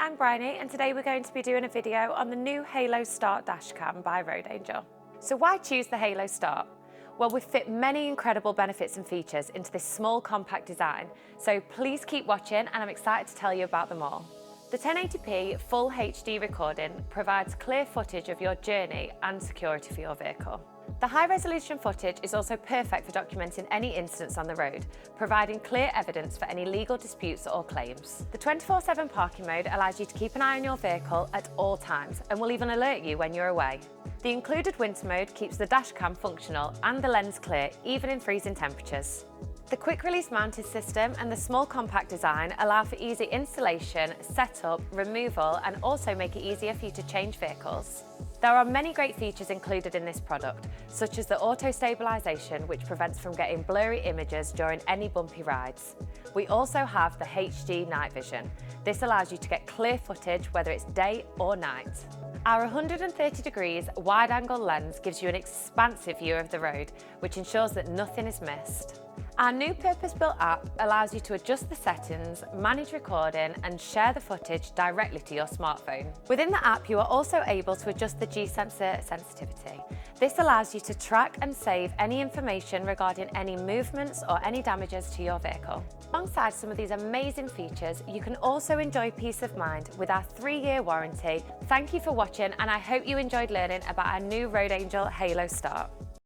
I'm Bryony and today we're going to be doing a video on the new Halo Start dashcam by Road Angel. So why choose the Halo Start? Well, we've fit many incredible benefits and features into this small compact design, so please keep watching and I'm excited to tell you about them all. The 1080p full HD recording provides clear footage of your journey and security for your vehicle. The high-resolution footage is also perfect for documenting any incidents on the road, providing clear evidence for any legal disputes or claims. The 24/7 parking mode allows you to keep an eye on your vehicle at all times and will even alert you when you're away. The included winter mode keeps the dashcam functional and the lens clear even in freezing temperatures. The quick-release mounted system and the small compact design allow for easy installation, setup, removal and also make it easier for you to change vehicles. There are many great features included in this product, such as the auto stabilisation, which prevents from getting blurry images during any bumpy rides. We also have the HD night vision. This allows you to get clear footage whether it's day or night. Our 130 degrees wide-angle lens gives you an expansive view of the road, which ensures that nothing is missed. Our new purpose-built app allows you to adjust the settings, manage recording and share the footage directly to your smartphone. Within the app, you are also able to adjust the G-sensor sensitivity. This allows you to track and save any information regarding any movements or any damages to your vehicle. Alongside some of these amazing features, you can also enjoy peace of mind with our 3-year warranty. Thank you for watching and I hope you enjoyed learning about our new Road Angel Halo Start.